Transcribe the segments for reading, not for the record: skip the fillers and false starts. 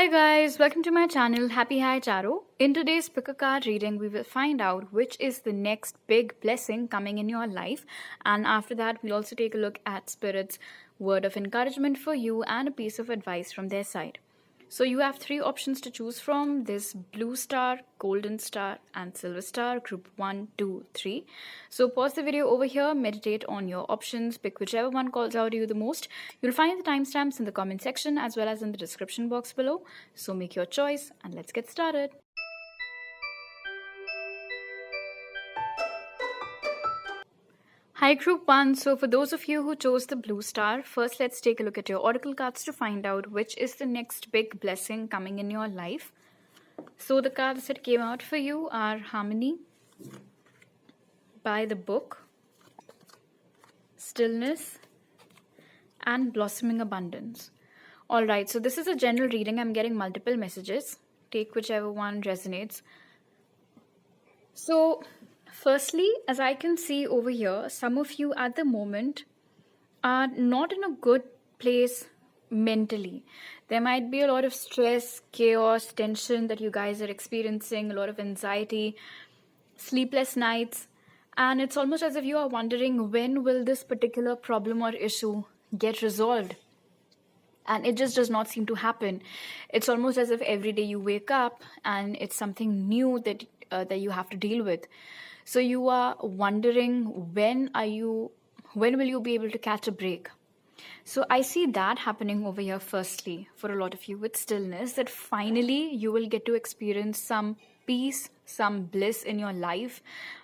Hi guys, welcome to my channel Happy Hi Tarot. In today's pick a card reading, we will find out which is the next big blessing coming in your life, and after that we'll also take a look at Spirit's word of encouragement for you and a piece of advice from their side. So you have three options to choose from: this blue star, golden star and silver star, group 1, 2, 3. So pause the video over here, meditate on your options, pick whichever one calls out to you the most. You'll find the timestamps in the comment section as well as in the description box below. So make your choice and let's get started. Hi group 1, so for those of you who chose the blue star, first let's take a look at your oracle cards to find out which is the next big blessing coming in your life. So the cards that came out for you are Harmony, By the Book, Stillness and Blossoming Abundance. Alright, so this is a general reading. I'm getting multiple messages. Take whichever one resonates. So firstly, as I can see over here, some of you at the moment are not in a good place mentally. There might be a lot of stress, chaos, tension that you guys are experiencing, a lot of anxiety, sleepless nights, and it's almost as if you are wondering when will this particular problem or issue get resolved. And it just does not seem to happen. It's almost as if every day you wake up and it's something new that you have to deal with. So you are wondering when will you be able to catch a break? So I see that happening over here firstly for a lot of you with stillness, that finally you will get to experience some peace, some bliss in your life.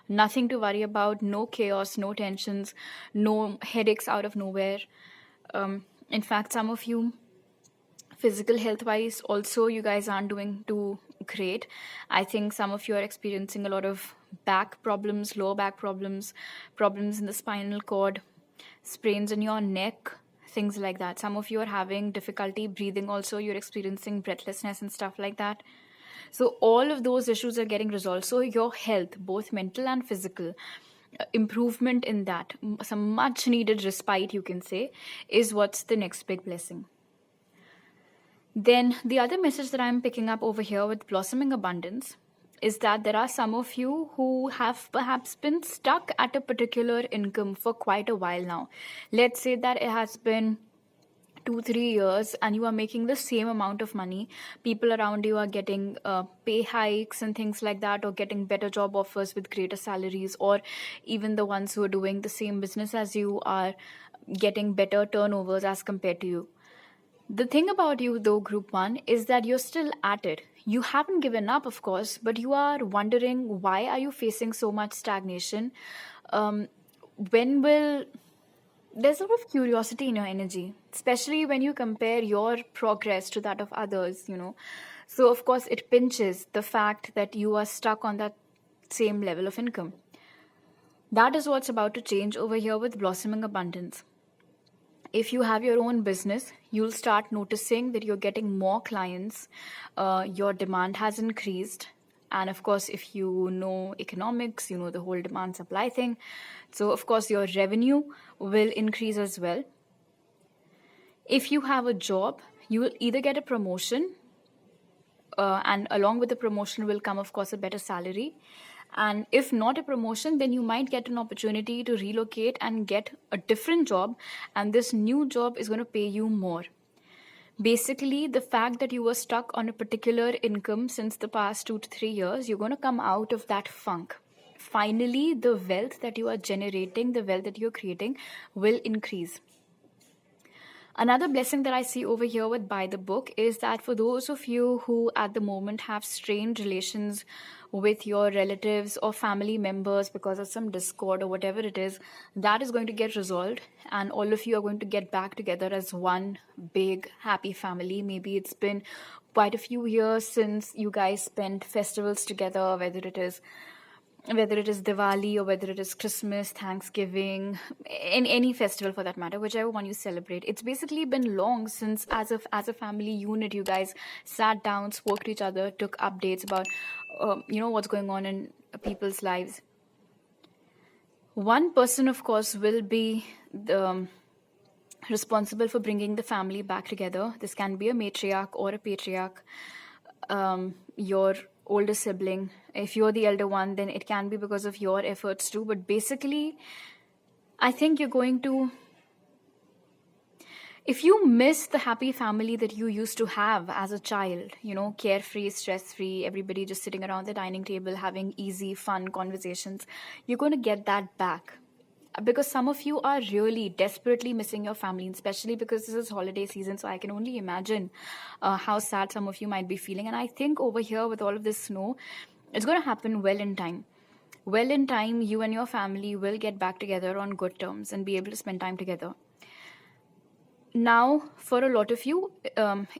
Nothing to worry about, no chaos, no tensions, no headaches out of nowhere. In fact, some of you physical health wise also, you guys aren't doing too great. I think some of you are experiencing a lot of back problems, lower back problems, problems in the spinal cord, sprains in your neck, things like that. Some of you are having difficulty breathing also. You're experiencing breathlessness and stuff like that. So all of those issues are getting resolved. So your health, both mental and physical, improvement in that, some much needed respite, you can say, is what's the next big blessing. Then the other message that I'm picking up over here with blossoming abundance is that there are some of you who have perhaps been stuck at a particular income for quite a while now. Let's say that it has been 2-3 years and you are making the same amount of money. People around you are getting pay hikes and things like that, or getting better job offers with greater salaries, or even the ones who are doing the same business as you are getting better turnovers as compared to you. The thing about you though, group 1, is that you're still at it. You haven't given up, of course, but you are wondering, why are you facing so much stagnation? There's a lot of curiosity in your energy, especially when you compare your progress to that of others, So of course it pinches the fact that you are stuck on that same level of income. That is what's about to change over here with blossoming abundance. If you have your own business, you'll start noticing that you're getting more clients, your demand has increased. And of course, if you know economics, you know the whole demand supply thing. So of course, your revenue will increase as well. If you have a job, you will either get a promotion, and along with the promotion will come, of course, a better salary. And if not a promotion, then you might get an opportunity to relocate and get a different job. And this new job is going to pay you more. Basically, the fact that you were stuck on a particular income since the past 2 to 3 years, you're going to come out of that funk. Finally, the wealth that you are generating, the wealth that you're creating will increase. Another blessing that I see over here with By the Book is that for those of you who at the moment have strained relations with your relatives or family members because of some discord or whatever it is, that is going to get resolved, and all of you are going to get back together as one big happy family. Maybe it's been quite a few years since you guys spent festivals together, whether it is Diwali or whether it is Christmas, Thanksgiving, any festival for that matter, whichever one you celebrate. It's basically been long since as a family unit you guys sat down, spoke to each other, took updates about what's going on in people's lives. One person, of course, will be responsible for bringing the family back together. This can be a matriarch or a patriarch, your older sibling. If you're the elder one, then it can be because of your efforts too. But basically, I think you're going to, if you miss the happy family that you used to have as a child, carefree, stress-free, everybody just sitting around the dining table having easy, fun conversations, you're going to get that back. Because some of you are really desperately missing your family, especially because this is holiday season, so I can only imagine how sad some of you might be feeling. And I think over here with all of this snow, it's going to happen well in time. Well in time, you and your family will get back together on good terms and be able to spend time together. Now, for a lot of you,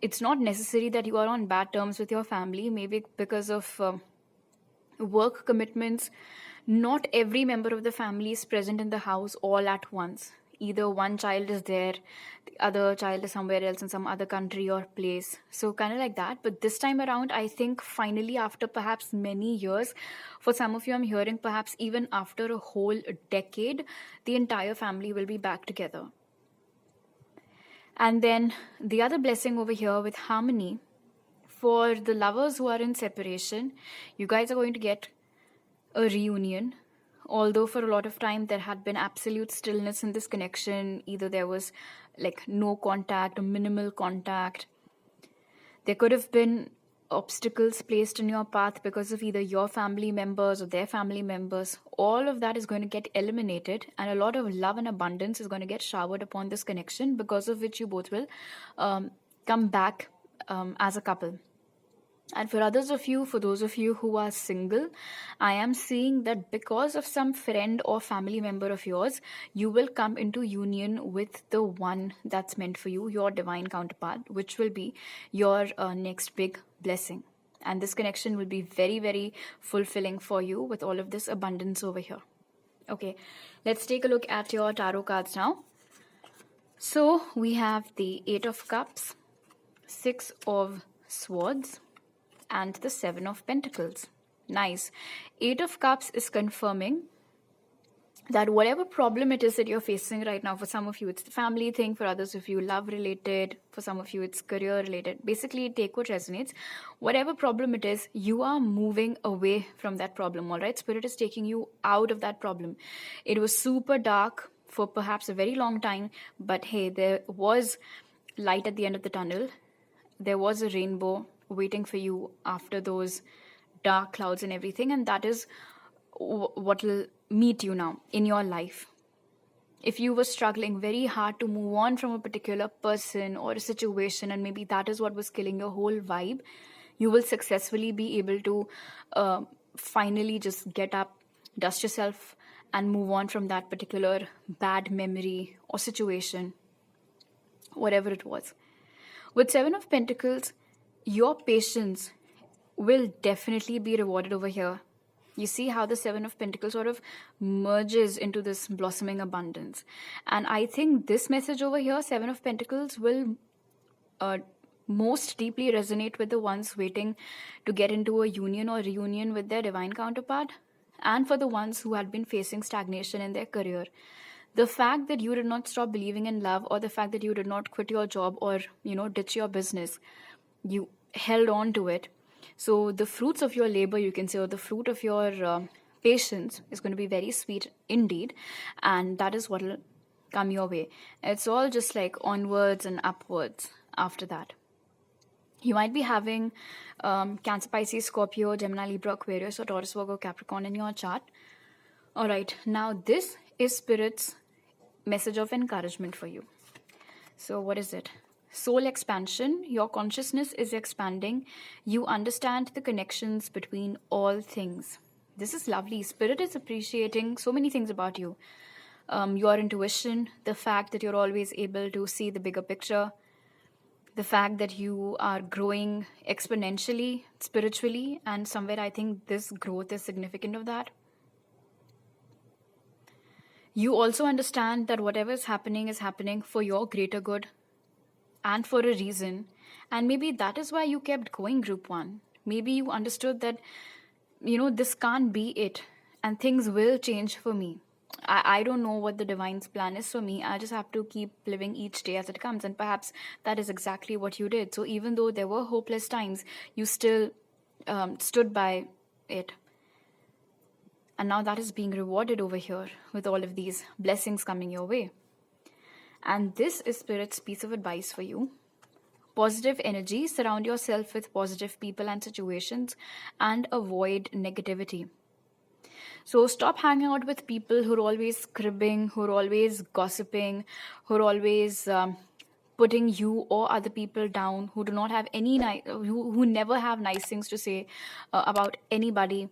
it's not necessary that you are on bad terms with your family, maybe because of work commitments. Not every member of the family is present in the house all at once. Either one child is there, the other child is somewhere else in some other country or place. So kind of like that. But this time around, I think finally after perhaps many years, for some of you I'm hearing perhaps even after a whole decade, the entire family will be back together. And then the other blessing over here with harmony, for the lovers who are in separation, you guys are going to get a reunion. Although for a lot of time there had been absolute stillness in this connection, either there was like no contact or minimal contact. There could have been obstacles placed in your path because of either your family members or their family members. All of that is going to get eliminated, and a lot of love and abundance is going to get showered upon this connection, because of which you both will come back as a couple. And for those of you who are single, I am seeing that because of some friend or family member of yours, you will come into union with the one that's meant for you, your divine counterpart, which will be your next big blessing. And this connection will be very, very fulfilling for you with all of this abundance over here. Okay, let's take a look at your tarot cards now. So we have the 8 of Cups, 6 of Swords, and the 7 of Pentacles. Nice. 8 of Cups is confirming that whatever problem it is that you're facing right now, for some of you it's the family thing, for others of you love related, for some of you it's career related. Basically, take what resonates. Whatever problem it is, you are moving away from that problem, all right? Spirit is taking you out of that problem. It was super dark for perhaps a very long time, but hey, there was light at the end of the tunnel. There was a rainbow waiting for you after those dark clouds and everything, and that is what will meet you now in your life. If you were struggling very hard to move on from a particular person or a situation, and maybe that is what was killing your whole vibe, you will successfully be able to finally just get up, dust yourself, and move on from that particular bad memory or situation, whatever it was. With 7 of Pentacles, your patience will definitely be rewarded over here. You see how the 7 of Pentacles sort of merges into this blossoming abundance. And I think this message over here, 7 of Pentacles, will most deeply resonate with the ones waiting to get into a union or reunion with their divine counterpart, and for the ones who had been facing stagnation in their career. The fact that you did not stop believing in love, or the fact that you did not quit your job or, ditch your business, you held on to it. So the fruits of your labor, you can say, or the fruit of your patience is going to be very sweet indeed, and that is what will come your way. It's all just like onwards and upwards after that. You might be having Cancer, Pisces, Scorpio, Gemini, Libra, Aquarius, or Taurus, Virgo, Capricorn in your chart. Alright, now this is Spirit's message of encouragement for you. So what is it? Soul expansion. Your consciousness is expanding. You understand the connections between all things. This is lovely. Spirit is appreciating so many things about you. Your intuition, the fact that you're always able to see the bigger picture, the fact that you are growing exponentially, spiritually, and somewhere I think this growth is significant of that. You also understand that whatever is happening for your greater good and for a reason. And maybe that is why you kept going, Group 1. Maybe you understood that, this can't be it and things will change for me. I don't know what the divine's plan is for me. I just have to keep living each day as it comes. And perhaps that is exactly what you did. So even though there were hopeless times, you still stood by it. And now that is being rewarded over here with all of these blessings coming your way. And this is Spirit's piece of advice for you. Positive energy, surround yourself with positive people and situations, and avoid negativity. So stop hanging out with people who are always cribbing, who are always gossiping, who are always putting you or other people down, who do not have any who never have nice things to say about anybody.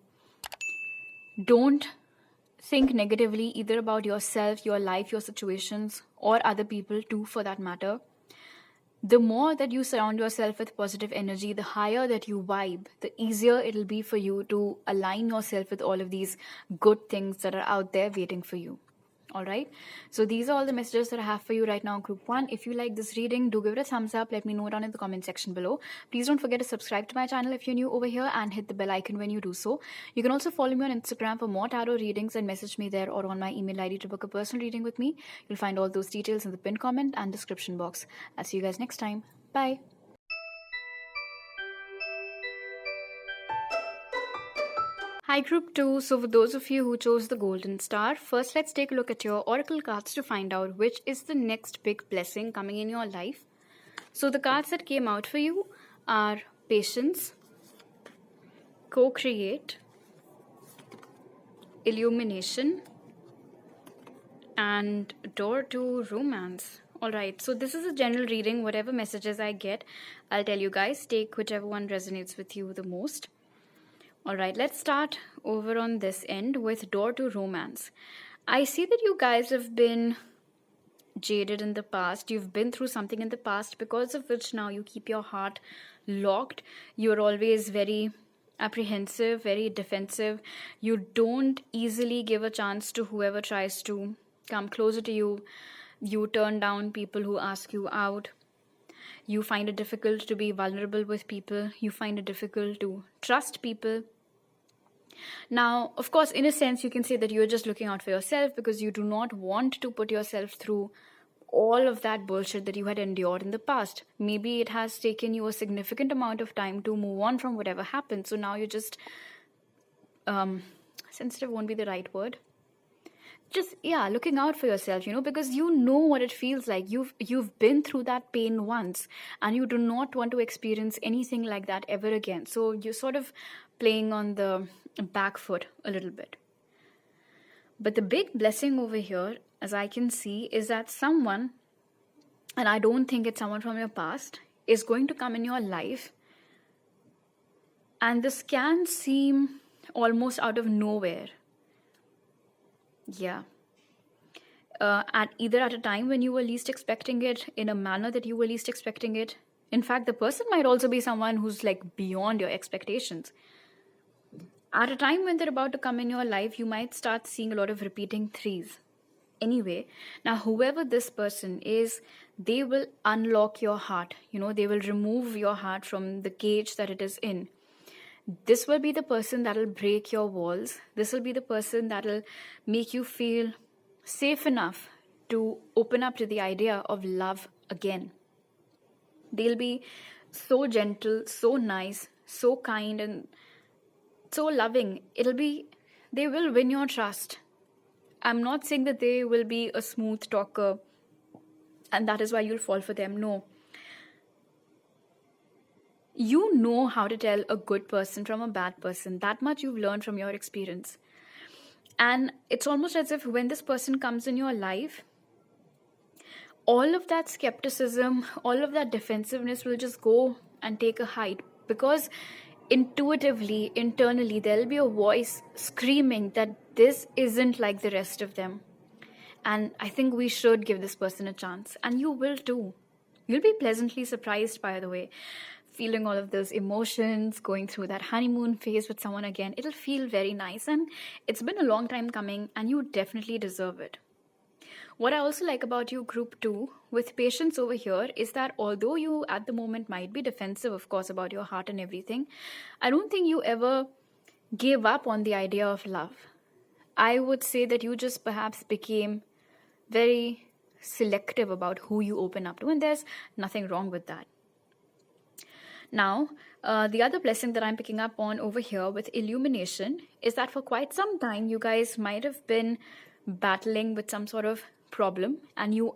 Don't think negatively either about yourself, your life, your situations, or other people too, for that matter. The more that you surround yourself with positive energy, the higher that you vibe, the easier it'll be for you to align yourself with all of these good things that are out there waiting for you. All right. So these are all the messages that I have for you right now, Group 1. If you like this reading, do give it a thumbs up. Let me know down in the comment section below. Please don't forget to subscribe to my channel if you're new over here, and hit the bell icon when you do so. You can also follow me on Instagram for more tarot readings and message me there, or on my email ID to book a personal reading with me. You'll find all those details in the pinned comment and description box. I'll see you guys next time. Bye. Hi Group 2, so for those of you who chose the Golden Star, first let's take a look at your oracle cards to find out which is the next big blessing coming in your life. So the cards that came out for you are Patience, Co-Create, Illumination, and Door to Romance. Alright, so this is a general reading. Whatever messages I get, I'll tell you guys. Take whichever one resonates with you the most. Alright, let's start over on this end with Door to Romance. I see that you guys have been jaded in the past. You've been through something in the past because of which now you keep your heart locked. You're always very apprehensive, very defensive. You don't easily give a chance to whoever tries to come closer to you. You turn down people who ask you out. You find it difficult to be vulnerable with people. You find it difficult to trust people. Now, of course, in a sense, you can say that you're just looking out for yourself because you do not want to put yourself through all of that bullshit that you had endured in the past. Maybe it has taken you a significant amount of time to move on from whatever happened. So now you're just, sensitive won't be the right word. Just, yeah, looking out for yourself, because you know what it feels like. You've been through that pain once, and you do not want to experience anything like that ever again. So you're sort of playing on the back foot a little bit. But the big blessing over here, as I can see, is that someone, and I don't think it's someone from your past, is going to come in your life. And this can seem almost out of nowhere. Yeah. Either at a time when you were least expecting it, in a manner that you were least expecting it. In fact, the person might also be someone who's like beyond your expectations. At a time when they're about to come in your life, you might start seeing a lot of repeating threes. Anyway, now whoever this person is, they will unlock your heart. They will remove your heart from the cage that it is in. This will be the person that will break your walls. This will be the person that will make you feel safe enough to open up to the idea of love again. They'll be so gentle, so nice, so kind, and so loving. They will win your trust. I'm not saying that they will be a smooth talker and that is why you'll fall for them. No. You know how to tell a good person from a bad person. That much you've learned from your experience. And it's almost as if when this person comes in your life, all of that skepticism, all of that defensiveness will just go and take a hide. Because intuitively, internally, there'll be a voice screaming that this isn't like the rest of them. And I think we should give this person a chance. And you will too. You'll be pleasantly surprised, by the way. Feeling all of those emotions, going through that honeymoon phase with someone again. It'll feel very nice, and it's been a long time coming, and you definitely deserve it. What I also like about you, Group 2, with Patience over here, is that although you at the moment might be defensive, of course, about your heart and everything, I don't think you ever gave up on the idea of love. I would say that you just perhaps became very selective about who you open up to, and there's nothing wrong with that. Now, the other blessing that I'm picking up on over here with illumination is that for quite some time, you guys might have been battling with some sort of problem, and you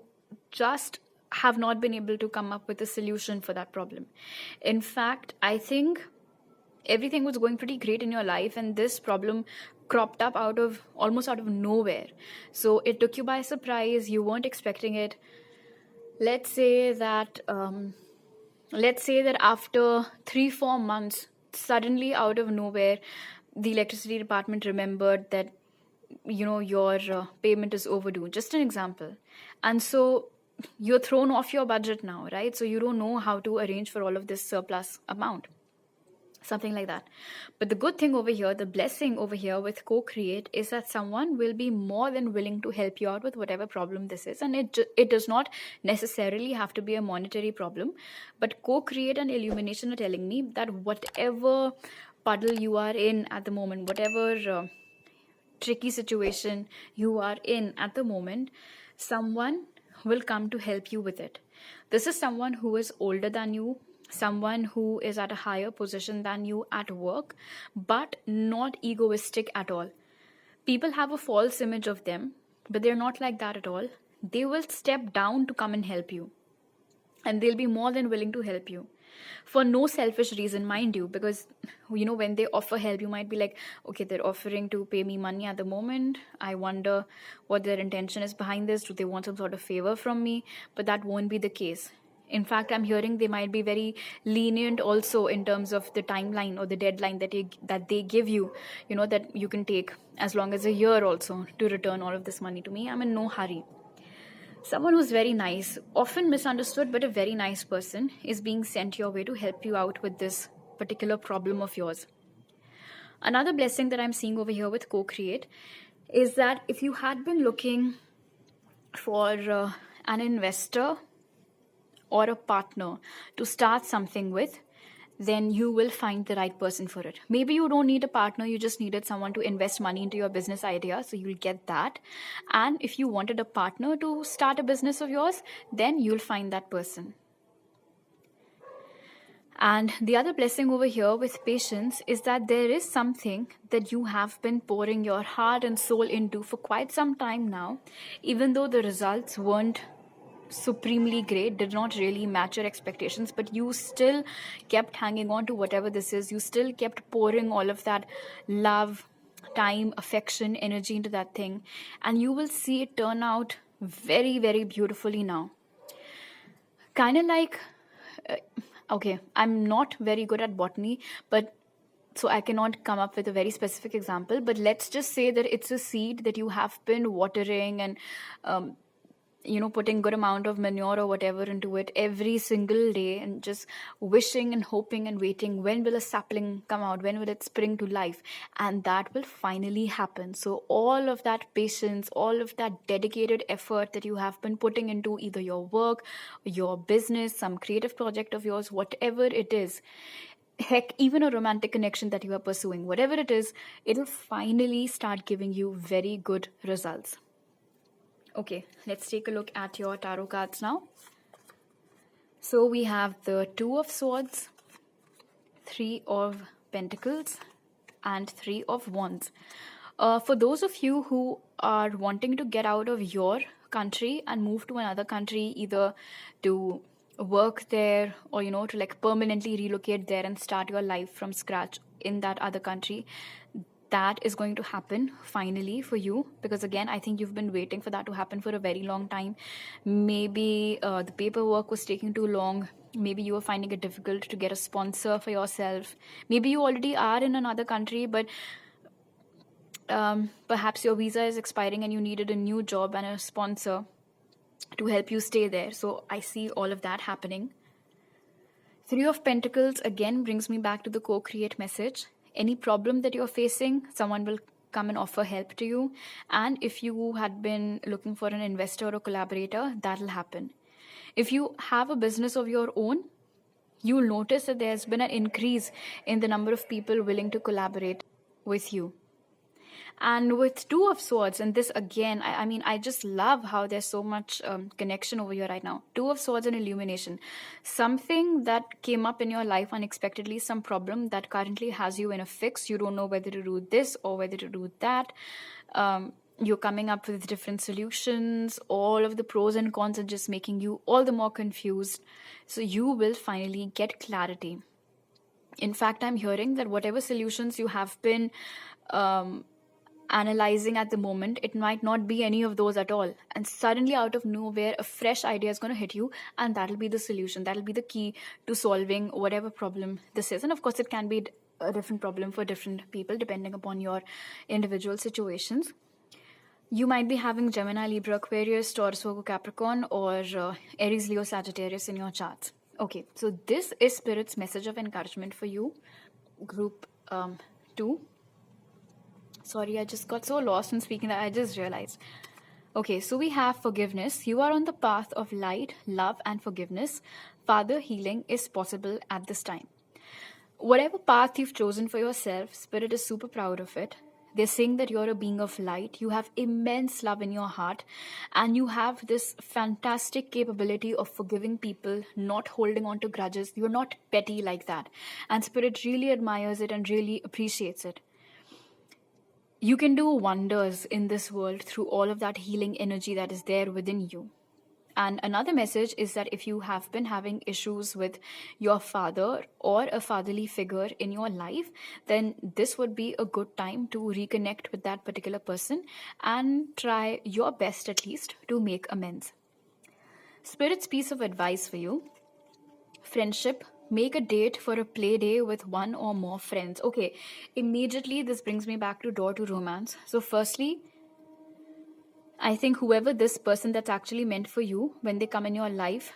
just have not been able to come up with a solution for that problem. In fact, I think everything was going pretty great in your life, and this problem cropped up almost out of nowhere. So it took you by surprise. You weren't expecting it. Let's say that after 3-4 months, suddenly out of nowhere, the electricity department remembered that your payment is overdue. Just an example. And so you're thrown off your budget now, right? So you don't know how to arrange for all of this surplus amount. Something like that. But the good thing over here, the blessing over here with co-create, is that someone will be more than willing to help you out with whatever problem this is. And it does not necessarily have to be a monetary problem. But co-create and illumination are telling me that whatever puddle you are in at the moment, whatever tricky situation you are in at the moment, someone will come to help you with it. This is someone who is older than you, someone who is at a higher position than you at work, but not egoistic at all. People have a false image of them, but they're not like that at all. They will step down to come and help you, and they'll be more than willing to help you for no selfish reason, mind you, because when they offer help, you might be like, okay, they're offering to pay me money at the moment. I wonder what their intention is behind this. Do they want some sort of favor from me? But that won't be the case. In fact, I'm hearing they might be very lenient also in terms of the timeline or the deadline that they give you, that you can take as long as a year also to return all of this money to me. I'm in no hurry. Someone who's very nice, often misunderstood, but a very nice person, is being sent your way to help you out with this particular problem of yours. Another blessing that I'm seeing over here with co-create is that if you had been looking for an investor or a partner to start something with, then you will find the right person for it. Maybe you don't need a partner, you just needed someone to invest money into your business idea, so you'll get that. And if you wanted a partner to start a business of yours, then you'll find that person. And the other blessing over here with patience is that there is something that you have been pouring your heart and soul into for quite some time now, even though the results weren't supremely great, did not really match your expectations, but you still kept hanging on to whatever this is. You still kept pouring all of that love, time, affection, energy into that thing, and you will see it turn out very, very beautifully now. Kind of like, okay, I'm not very good at botany, but so I cannot come up with a very specific example, but let's just say that it's a seed that you have been watering and putting good amount of manure or whatever into it every single day, and just wishing and hoping and waiting, when will a sapling come out, when will it spring to life, and that will finally happen. So all of that patience, all of that dedicated effort that you have been putting into either your work, your business, some creative project of yours, whatever it is, heck, even a romantic connection that you are pursuing, whatever it is, it'll finally start giving you very good results. Okay, let's take a look at your tarot cards now. So we have the Two of Swords, Three of Pentacles, and Three of Wands. For those of you who are wanting to get out of your country and move to another country, either to work there or, to like permanently relocate there and start your life from scratch in that other country, that is going to happen finally for you, because again, I think you've been waiting for that to happen for a very long time. Maybe the paperwork was taking too long. Maybe you were finding it difficult to get a sponsor for yourself. Maybe you already are in another country, but perhaps your visa is expiring and you needed a new job and a sponsor to help you stay there. So I see all of that happening. Three of Pentacles again brings me back to the co-create message. Any problem that you're facing, someone will come and offer help to you. And if you had been looking for an investor or a collaborator, that'll happen. If you have a business of your own, you'll notice that there's been an increase in the number of people willing to collaborate with you. And with Two of Swords, and this again, I mean, I just love how there's so much connection over here right now. Two of Swords and illumination. Something that came up in your life unexpectedly, some problem that currently has you in a fix. You don't know whether to do this or whether to do that. You're coming up with different solutions. All of the pros and cons are just making you all the more confused. So you will finally get clarity. In fact, I'm hearing that whatever solutions you have been analyzing at the moment, it might not be any of those at all. And suddenly out of nowhere, a fresh idea is going to hit you, and that'll be the solution. That'll be the key to solving whatever problem this is. And of course, it can be a different problem for different people depending upon your individual situations. You might be having Gemini, Libra, Aquarius, Taurus, Virgo, Capricorn, or Aries, Leo, Sagittarius in your charts. Okay, so this is Spirit's message of encouragement for you, group 2. Sorry, I just got so lost in speaking that I just realized. Okay, so we have forgiveness. You are on the path of light, love, and forgiveness. Father, healing is possible at this time. Whatever path you've chosen for yourself, Spirit is super proud of it. They're saying that you're a being of light. You have immense love in your heart, and you have this fantastic capability of forgiving people, not holding on to grudges. You're not petty like that. And Spirit really admires it and really appreciates it. You can do wonders in this world through all of that healing energy that is there within you. And another message is that if you have been having issues with your father or a fatherly figure in your life, then this would be a good time to reconnect with that particular person and try your best at least to make amends. Spirit's piece of advice for you: friendship. Make a date for a play day with one or more friends. Okay, immediately this brings me back to door to romance. So firstly, I think whoever this person that's actually meant for you, when they come in your life,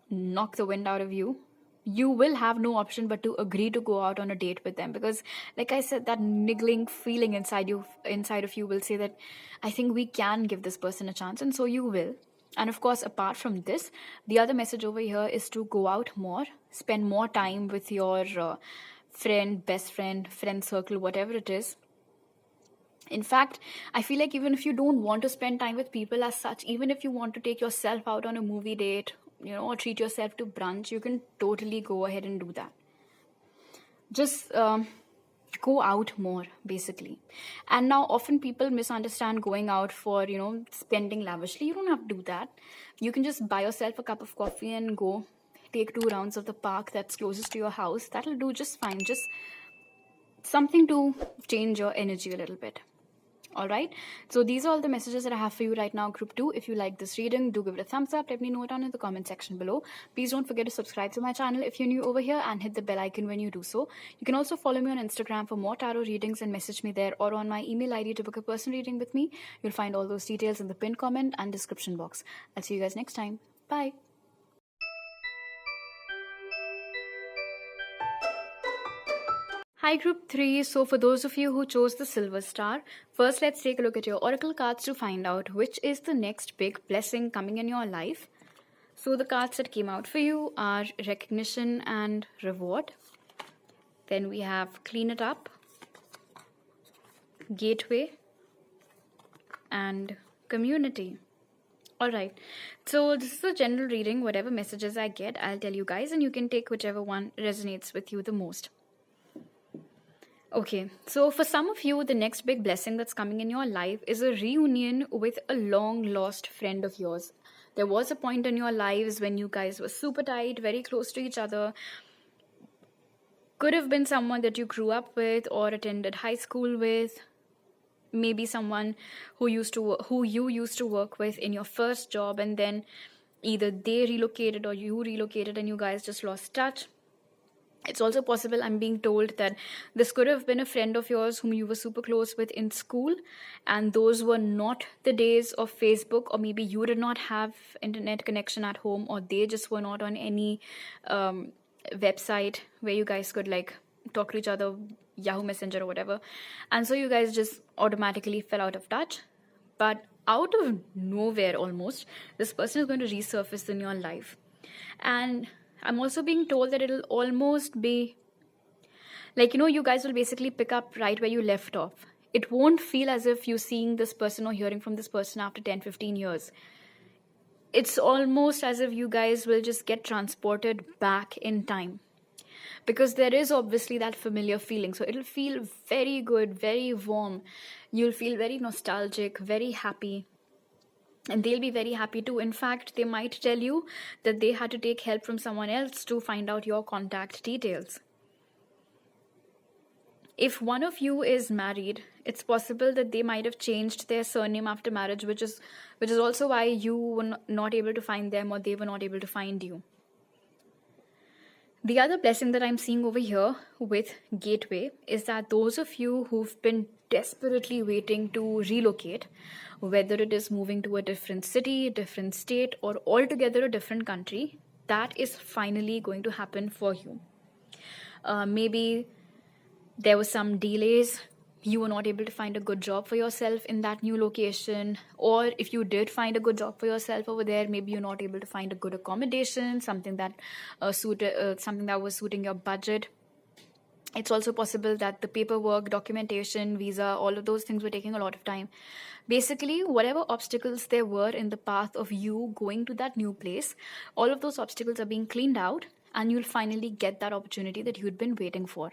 knock the wind out of you. You will have no option but to agree to go out on a date with them, because like I said, that niggling feeling inside of you will say that I think we can give this person a chance, and so you will. And of course, apart from this, the other message over here is to go out more, spend more time with your friend, best friend, friend circle, whatever it is. In fact, I feel like even if you don't want to spend time with people as such, even if you want to take yourself out on a movie date, or treat yourself to brunch, you can totally go ahead and do that. Just go out more, basically. And now often people misunderstand going out for, spending lavishly. You don't have to do that. You can just buy yourself a cup of coffee and go take 2 rounds of the park that's closest to your house. That'll do just fine. Just something to change your energy a little bit. All right, so these are all the messages that I have for you right now, group 2. If you like this reading, do give it a thumbs up. Let me know down in the comment section below. Please don't forget to subscribe to my channel if you're new over here, and hit the bell icon when you do so. You can also follow me on Instagram for more tarot readings and message me there, or on my email ID to book a personal reading with me. You'll find all those details in the pinned comment and description box. I'll see you guys next time. Bye. Hi group 3, so for those of you who chose the silver star, first let's take a look at your oracle cards to find out which is the next big blessing coming in your life. So the cards that came out for you are recognition and reward. Then we have clean it up, gateway, and community. Alright, so this is a general reading. Whatever messages I get, I'll tell you guys, and you can take whichever one resonates with you the most. Okay, so for some of you, the next big blessing that's coming in your life is a reunion with a long-lost friend of yours. There was a point in your lives when you guys were super tight, very close to each other. Could have been someone that you grew up with or attended high school with. Maybe someone who you used to work with in your first job, and then either they relocated or you relocated and you guys just lost touch. It's also possible, I'm being told, that this could have been a friend of yours whom you were super close with in school, and those were not the days of Facebook, or maybe you did not have internet connection at home, or they just were not on any website where you guys could talk to each other, Yahoo Messenger or whatever, and so you guys just automatically fell out of touch. But out of nowhere almost, this person is going to resurface in your life. And I'm also being told that it'll almost be you guys will basically pick up right where you left off. it won't feel as if you're seeing this person or hearing from this person after 10-15 years. It's almost as if you guys will just get transported back in time, because there is obviously that familiar feeling. So it'll feel very good, very warm. You'll feel very nostalgic, very happy. And they'll be very happy too. In fact, they might tell you that they had to take help from someone else to find out your contact details. If one of you is married, it's possible that they might have changed their surname after marriage, which is also why you were not able to find them, or they were not able to find you. The other blessing that I'm seeing over here with Gateway is that those of you who've been desperately waiting to relocate, whether it is moving to a different city, different state, or altogether a different country, that is finally going to happen for you. Maybe there were some delays. You were not able to find a good job for yourself in that new location, or if you did find a good job for yourself over there, maybe you're not able to find a good accommodation, something that was suiting your budget. It's also possible that the paperwork, documentation, visa, all of those things were taking a lot of time. Basically, whatever obstacles there were in the path of you going to that new place, all of those obstacles are being cleaned out, and you'll finally get that opportunity that you'd been waiting for.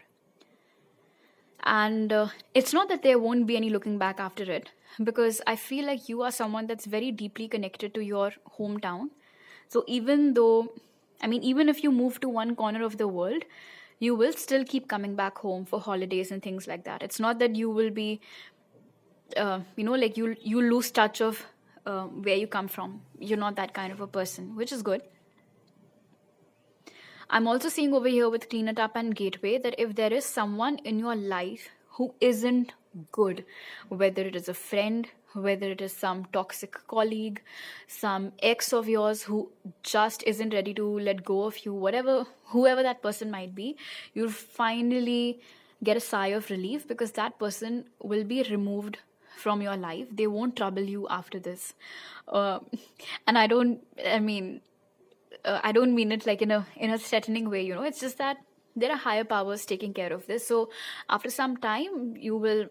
And it's not that there won't be any looking back after it, because I feel like you are someone that's very deeply connected to your hometown. So even if you move to one corner of the world, you will still keep coming back home for holidays and things like that. It's not that you will be, you lose touch of where you come from. You're not that kind of a person, which is good. I'm also seeing over here with Clean It Up and Gateway that if there is someone in your life who isn't good, whether it is a friend, whether it is some toxic colleague, some ex of yours who just isn't ready to let go of you, whoever that person might be, you'll finally get a sigh of relief, because that person will be removed from your life. They won't trouble you after this. And I don't mean it like in a threatening way, it's just that there are higher powers taking care of this. So after some time, you will,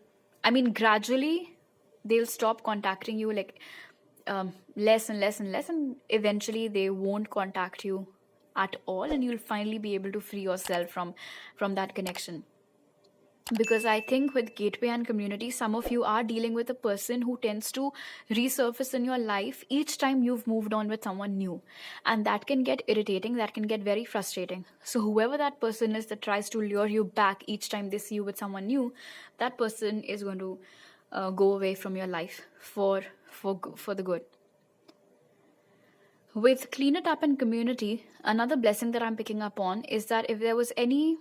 gradually they'll stop contacting you, like less and less and less, and eventually they won't contact you at all, and you'll finally be able to free yourself from that connection. Because I think with Gateway and Community, some of you are dealing with a person who tends to resurface in your life each time you've moved on with someone new. And that can get irritating, that can get very frustrating. So whoever that person is that tries to lure you back each time they see you with someone new, that person is going to go away from your life for the good. With Clean It Up and Community, another blessing that I'm picking up on is that if there was any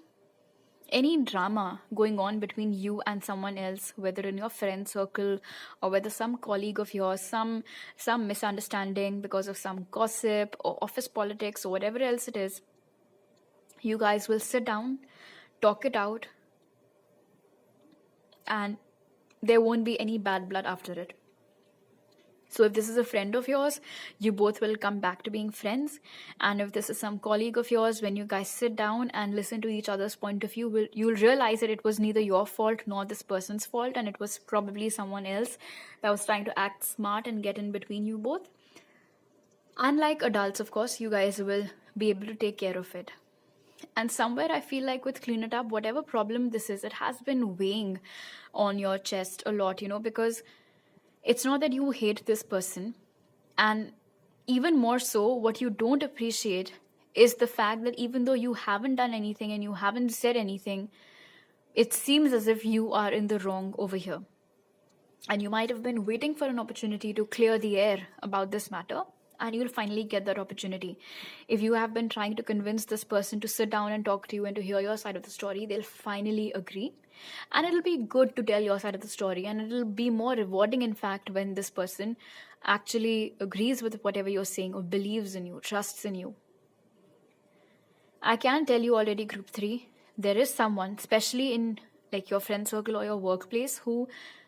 drama going on between you and someone else, whether in your friend circle or whether some colleague of yours, some misunderstanding because of some gossip or office politics or whatever else it is, you guys will sit down, talk it out, and there won't be any bad blood after it. So if this is a friend of yours, you both will come back to being friends. And if this is some colleague of yours, when you guys sit down and listen to each other's point of view, you'll realize that it was neither your fault nor this person's fault, and it was probably someone else that was trying to act smart and get in between you both. Unlike adults, of course, you guys will be able to take care of it. And somewhere I feel like with Clean It Up, whatever problem this is, it has been weighing on your chest a lot, because it's not that you hate this person, and even more so, what you don't appreciate is the fact that even though you haven't done anything and you haven't said anything, it seems as if you are in the wrong over here. And you might have been waiting for an opportunity to clear the air about this matter, and you'll finally get that opportunity. If you have been trying to convince this person to sit down and talk to you and to hear your side of the story, they'll finally agree. And it'll be good to tell your side of the story, and it'll be more rewarding, in fact, when this person actually agrees with whatever you're saying or believes in you, trusts in you. I can tell you already, Group 3, there is someone, especially in like your friend circle or your workplace, who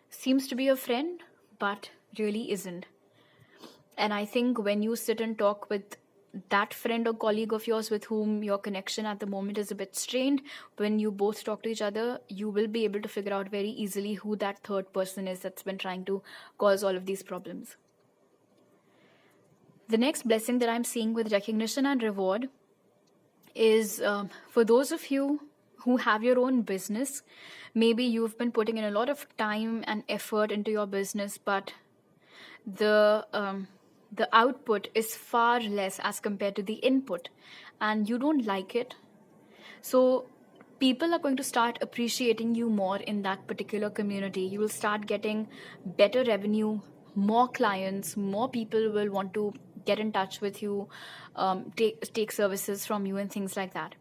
seems to be a friend but really isn't. And I think when you sit and talk with that friend or colleague of yours with whom your connection at the moment is a bit strained, when you both talk to each other, you will be able to figure out very easily who that third person is that's been trying to cause all of these problems. The next blessing that I'm seeing with recognition and reward is for those of you who have your own business. Maybe you've been putting in a lot of time and effort into your business, but the output is far less as compared to the input, and you don't like it. So people are going to start appreciating you more in that particular community. You will start getting better revenue, more clients, more people will want to get in touch with you, take services from you and things like that.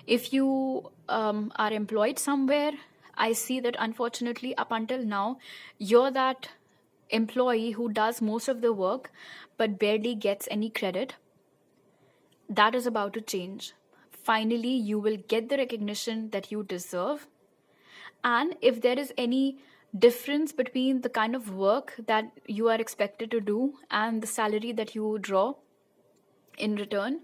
If you are employed somewhere, I see that unfortunately up until now, you're that employee who does most of the work but barely gets any credit. That is about to change. Finally, you will get the recognition that you deserve. And if there is any difference between the kind of work that you are expected to do and the salary that you draw in return,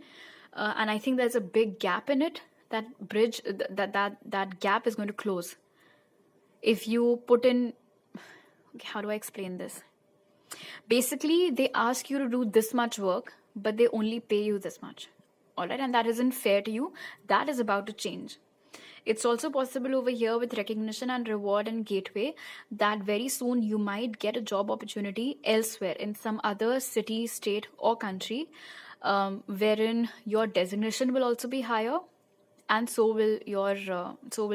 and I think there's a big gap in it, that bridge, that gap is going to close. If you put in, how do I explain this? Basically, they ask you to do this much work, but they only pay you this much. All right, and that isn't fair to you. That is about to change. It's also possible over here with recognition and reward and gateway that very soon you might get a job opportunity elsewhere in some other city, state, or country, wherein your designation will also be higher, and so will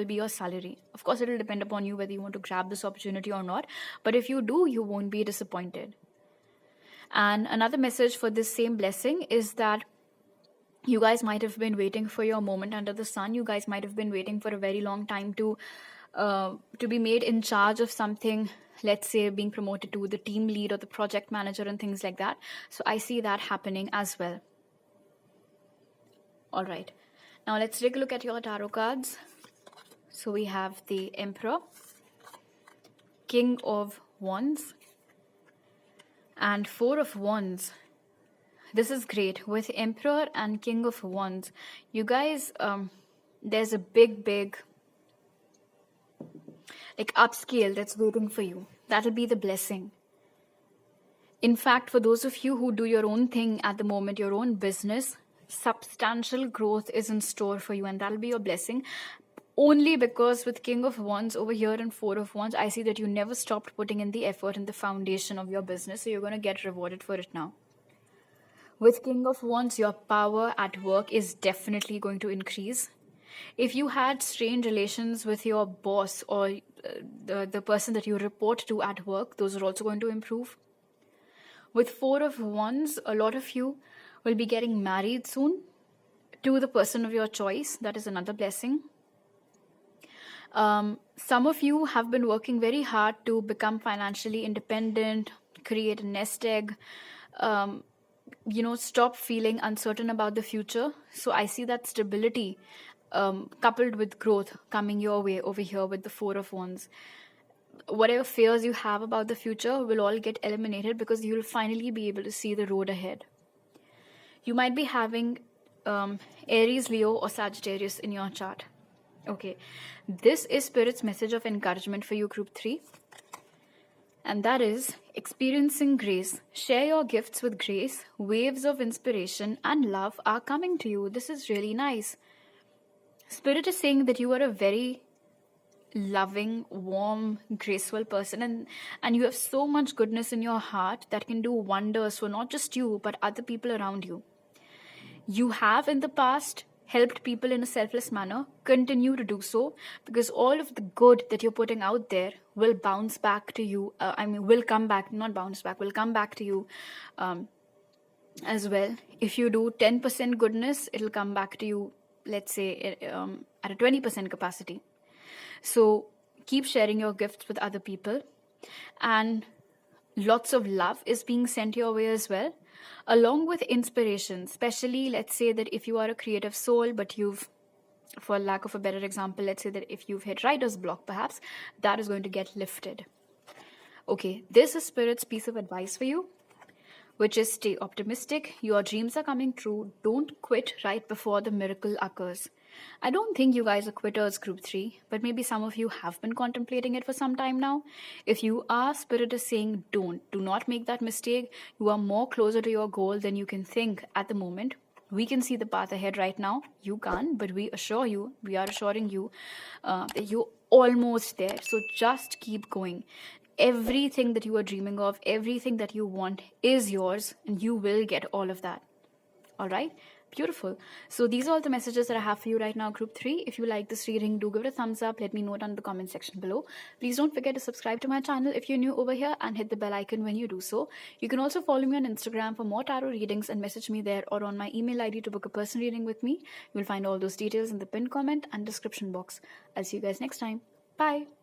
be your salary. Of course, it will depend upon you whether you want to grab this opportunity or not. But if you do, you won't be disappointed. And another message for this same blessing is that you guys might have been waiting for your moment under the sun. You guys might have been waiting for a very long time to be made in charge of something, let's say being promoted to the team lead or the project manager and things like that. So I see that happening as well. All right. Now let's take a look at your tarot cards. So we have the Emperor, King of Wands, and Four of Wands. This is great. With Emperor and King of Wands, you guys, there's a big like upscale that's waiting for you. That'll be the blessing. In fact, for those of you who do your own thing at the moment, your own business, substantial growth is in store for you, and that'll be your blessing. Only because with King of Wands over here and Four of Wands, I see that you never stopped putting in the effort in the foundation of your business, so you're going to get rewarded for it now. With King of Wands, your power at work is definitely going to increase. If you had strained relations with your boss or the person that you report to at work, those are also going to improve. With Four of Wands, a lot of you will be getting married soon to the person of your choice. That is another blessing. Some of you have been working very hard to become financially independent, create a nest egg, stop feeling uncertain about the future. So I see that stability coupled with growth coming your way over here with the Four of Wands. Whatever fears you have about the future will all get eliminated because you'll finally be able to see the road ahead. You might be having Aries, Leo, or Sagittarius in your chart. Okay, this is Spirit's message of encouragement for you, Group 3. And that is experiencing grace. Share your gifts with grace. Waves of inspiration and love are coming to you. This is really nice. Spirit is saying that you are a very loving, warm, graceful person, and you have so much goodness in your heart that can do wonders for not just you but other people around you. You have in the past helped people in a selfless manner. Continue to do so, because all of the good that you're putting out there will bounce back to you. Will come back, not bounce back, will come back to you as well. If you do 10% goodness, it'll come back to you, let's say, at a 20% capacity. So keep sharing your gifts with other people, and lots of love is being sent your way as well, along with inspiration. Especially, let's say that if you are a creative soul, but you've, for lack of a better example, let's say that if you've hit writer's block, perhaps that is going to get lifted. Okay, this is Spirit's piece of advice for you. which is stay optimistic. Your dreams are coming true. Don't quit right before the miracle occurs. I don't think you guys are quitters, group 3, but maybe some of you have been contemplating it for some time now. If you are, Spirit is saying do not make that mistake. You are more closer to your goal than you can think at the moment. We can see the path ahead right now. You can't, but we are assuring you that you're almost there. So just keep going. Everything that you are dreaming of, everything that you want is yours, and you will get all of that. All right? Beautiful. So these are all the messages that I have for you right now, group 3. If you like this reading, do give it a thumbs up. Let me know down in the comment section below. Please don't forget to subscribe to my channel if you're new over here, and hit the bell icon when you do so. You can also follow me on Instagram for more tarot readings and message me there, or on my email ID to book a personal reading with me. You'll find all those details in the pinned comment and description box. I'll see you guys next time. Bye.